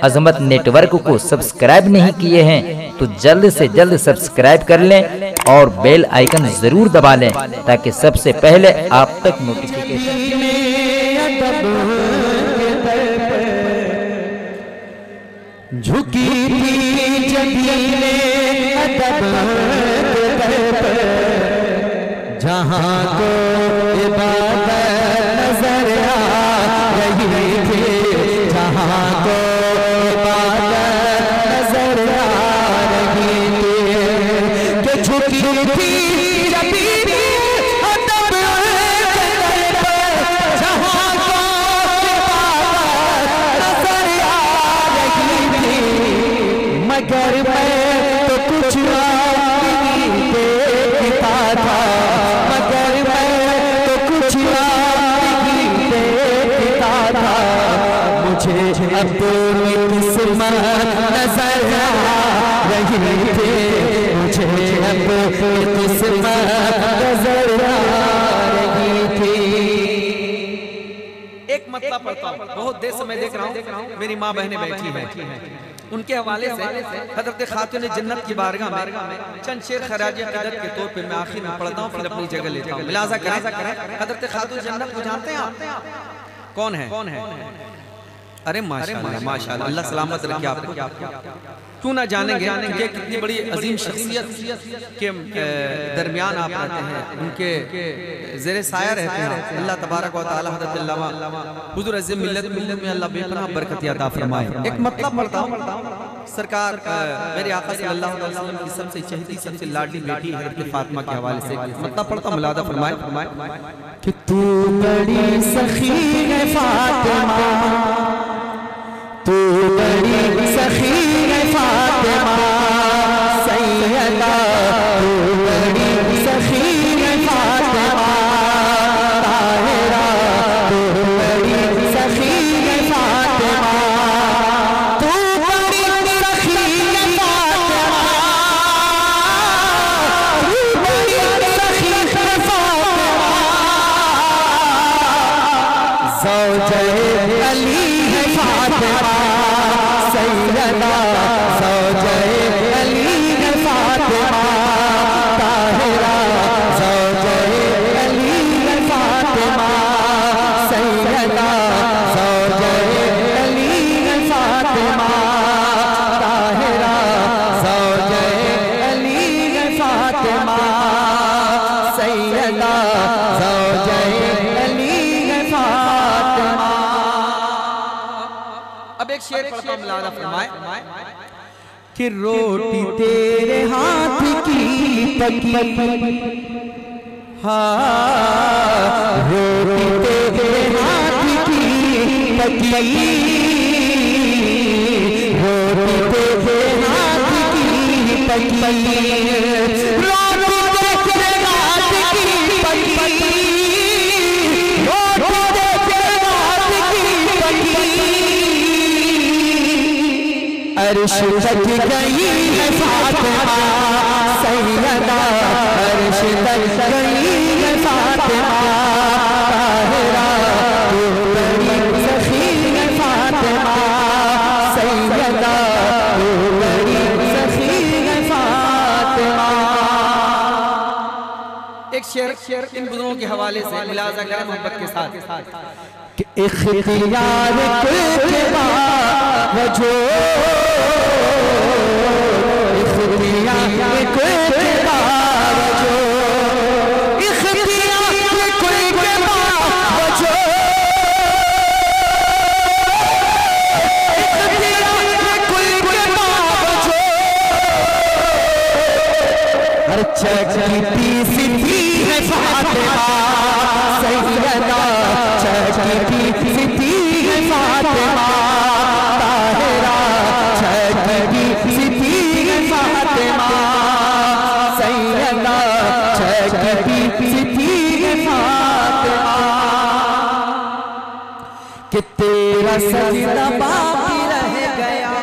अजमत network को subscribe नहीं किए हैं तो जल्द से जल्द सब्सक्राइब कर लें और बेल आइकन जरूर दबा लें ताकि सबसे पहले आप तक नोटिफिकेशन। झुकी थी जमीने अदब जहाँ को इबादत नजर आ रही थी, जहाँ को इबादत नजर आ रही थी, कि झुकी थी जमीने अदब जहाँ को इबादत नजर आ रही थी, मगर मैं तो कुछ नहीं देखता था, मगर मैं तो कुछ नहीं देखता था, मुझे अब किस्मत नजर आ रही थी, मुझे अब किस्मत नजर आ रही थी। एक मतलब पढ़ता हूँ, बहुत देर से मैं देख रहा हूँ मेरी माँ बहनें बैठी हैं, उनके हवाले से हज़रत खातून जन्नत की बारगाह में चंद शेर खराज अक़ीदत के तौर पे मैं आखिर में पढ़ता हूँ, फिर अपनी जगह लेता हूँ। मुलाज़ा करें, हज़रत खातून जन्नत को जानते हैं आप? कौन है? अरे माशाअल्लाह माशाअल्लाह, अल्लाह सलामत रखे आपको। क्यों ना जानेंगे कि कितनी बड़ी अजीम शख्सियत के दरमियान आप रहते हैं, उनके ज़ेरे साया रहते हैं। अल्लाह तबारक व तआला हज़रत अल्लामा हुज़ूर अज़ीम मिल्लत में अल्लाह बेपनाह बरकत अता फरमाए। एक मतलब पढ़ता हूँ, सरकार मेरे आका सल्लल्लाहु अलैहि वसल्लम की सबसे चहेती सबसे लाडली बेटी हज़रत फातिमा के हवाले से मतलब पढ़ता हूँ। मुलाज़ा फरमाए कि तू बड़ी सखी है फातिमा, तू बड़ी सखी है फातिमा सैयदा, तू बड़ी सखी है फातिमा ताहिरा, तू बड़ी सखी है फातिमा, तू बड़ी सखी है फातिमा, तू बड़ी सखी है फातिमा, ज़ौजे अली है फातिमा सैयदा, ज़ौजे अली है फातिमा ताहिरा, ज़ौजे अली है फातिमा सैयदा, ज़ौजे अली है फातिमा ताहिरा, ज़ौजे अली है फातिमा सैयदा, ज़ौजे अली है फातिमा। अब एक शेर पढ़ता हूँ, मुलाज़ा फरमाए कि रोटी तेरे हाथ की पकी, हाँ रोटी तेरे हाथ की पकी, रोटी तेरे हाथ की पकी, रोटी तेरे हाथ की पकी, रोटी तेरे हाथ की पकी, अर्श तक गई है फातिमा सैयदा, अर्श तक गई है फातिमा ताहिरा, तू बड़ी सखी है फातिमा सैयदा, तू बड़ी सखी है फातिमा। एक शेर इन बुजुर्गों के हवाले से मुलाज़ा करें मोहब्बत के साथ कि इख्तियार के बावजूद, इख्तियार के बावजूद, इख्तियार के बावजूद, इख्तियार के बावजूद, हर चकती सिद्धि है फातिमा सैयदा, चकती सिद्धि है फातिमा ताहिरा, चकती सिद्धि है फातिमा सैयदा, चकती सिद्धि है फातिमा, कि तेरा सजदा बाकी रह गया,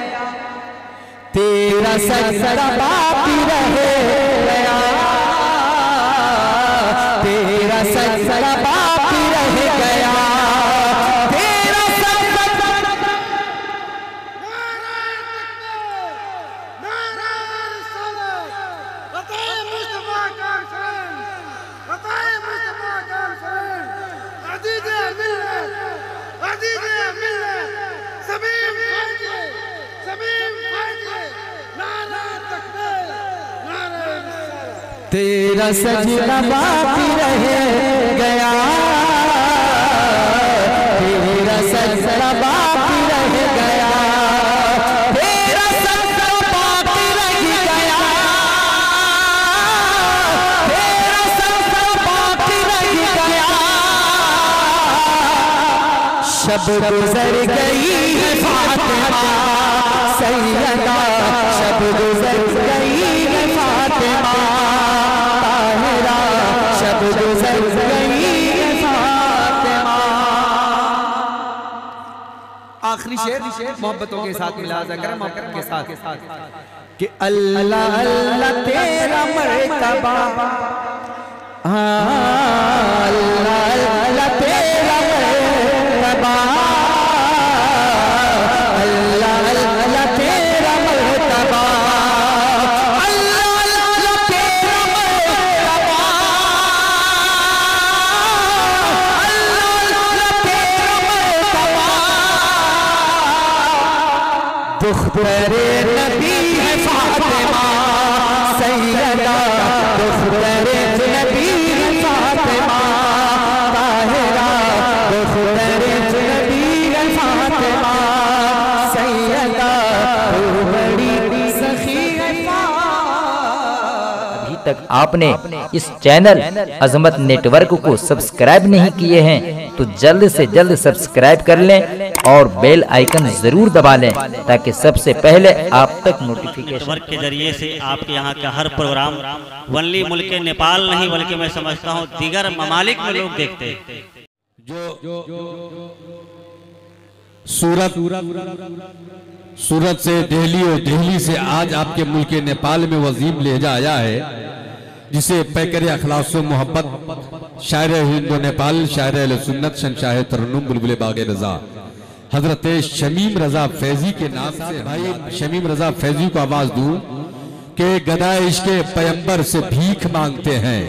तेरा सजदा बाकी रह गया, तेरा सजदा बाकी रह गया, तेरा सजदा तेरा सजना बाकी रह गया, तेरा सजना बाकी रह गया, तेरा सजना बाकी रह गया, तेरा सजना बाकी रह गया। शब गुजर गई है फातिमा सैयदा, शब गुजर गई है फातिमा ताहिरा, शब गुजर गई है फातिमा। आखिरी शेर मोहब्बतों के साथ मिला जाकर मोहब्बत के साथ कि अल्लाह अल्लाह तेरा मर्तबा, अल्लाह अल्लाह तेरा मर्तबा, अल्लाह अल्लाह तेरा मर्तबा, अल्लाह अल्लाह तेरा मर्तबा, अल्लाह अल्लाह तेरा मर्तबा। दुख्तरे नबी है फातिमा सैयदा, दुख्तरे नबी है फातिमा ताहिरा, दुख्तरे नबी है फातिमा सैयदा, तू बड़ी सखी है अभी तक आपने इस चैनल अजमत नेटवर्क को सब्सक्राइब नहीं किए हैं तो जल्द से जल्द सब्सक्राइब कर लें और बेल आइकन जरूर दबा लें ताकि सबसे पहले आप तक नोटिफिकेशन नेटवर्क के जरिए से आपके यहाँ का हर प्रोग्राम वनली मुल्क नेपाल नहीं बल्कि मैं समझता हूँ दीगर ममालिक में लोग देखते हैं। सूरत से दिल्ली और दिल्ली से आज आपके मुल्क नेपाल में वजीब लहजा आया है, जिसे पैकर अखलास मोहब्बत शायर हिंदो नेपाल शायर अहले सुन्नत शहंशाह तरन्नुम बुलबुल बागे रजा हजरत शमीम रजा फैजी के नाम से भाई शमीम रजा फैजी को आवाज दूं कि गदाए इश्के पैगंबर से भीख मांगते हैं,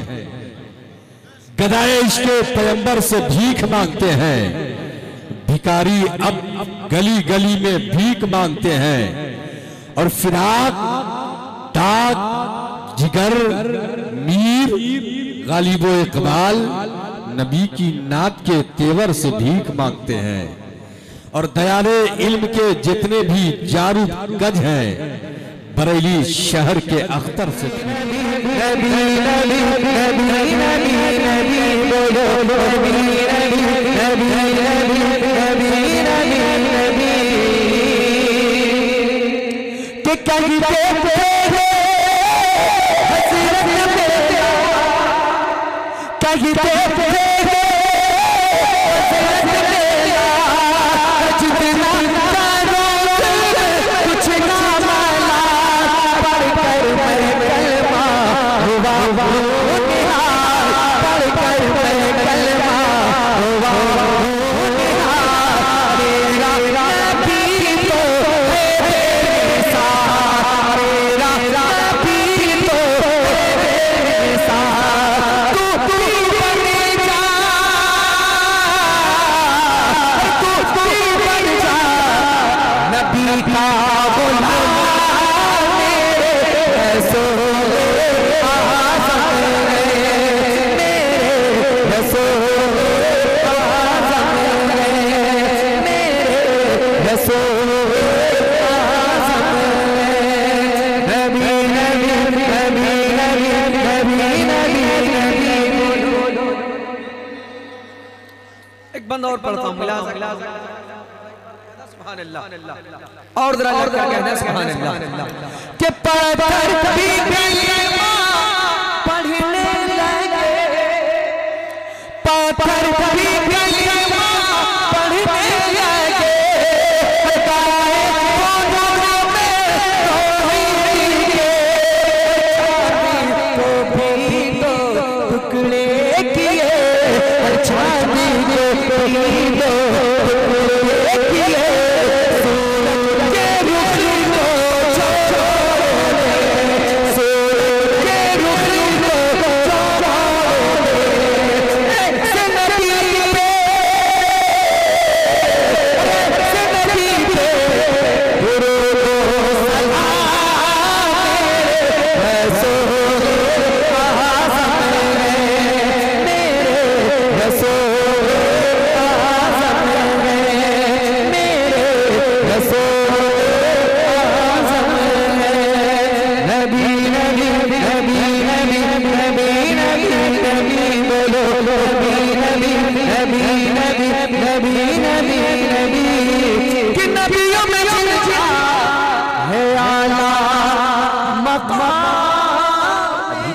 गदाए इश्के पैगंबर से भीख मांगते हैं, भिखारी अब गली गली में भीख मांगते हैं, और फिराक दाग जिगर मीर गालिबो इकबाल नबी की नात के तेवर से भीख मांगते हैं, और दयाले इल्म के जितने भी जारू गज हैं बरेली शहर के अख्तर से नबी नबी नबी नबी नबी बोलो नबी नबी नबी नबी नबी नबी के कहते थे हसरत मेरा, कहते थे हसरत मेरा, जितना करो कुछ ना माला, पढ़ कर मैं कलमा हुआ निहाल, पढ़ कर मैं कलमा हुआ निहाल, मेरा नबी तो है मेरे साथ, मेरा नबी तो है मेरे साथ, तू बन जा, तू बन जा नबी का गुलाम, मेरे रसूल आज़म है, मेरे रसूल आज़म है, मेरे रसूल आज़म है। नबी नबी नबी नबी नबी नबी नबी बोलो। एक बंद और पढ़ता हूँ मिला सुभान अल्लाह और जरा क्या कहना है सुभान अल्लाह के पढ़कर भी कलमा पढ़ने लगे, पढ़कर भी कलमा पढ़ने लगे, गाए कोनों में तौहीद के, को भी तो टुकड़े किए, चांदी के भी तो टुकड़े किए, सूरज के रुख को छोड़ने, सूरज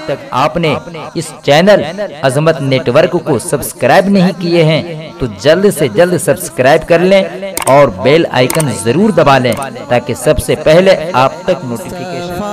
तक आपने इस चैनल अजमत नेटवर्क को सब्सक्राइब नहीं किए हैं तो जल्द से जल्द सब्सक्राइब कर लें और बेल आइकन जरूर दबा लें ताकि सबसे पहले आप तक नोटिफिकेशन।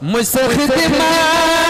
मुझसे खिदमत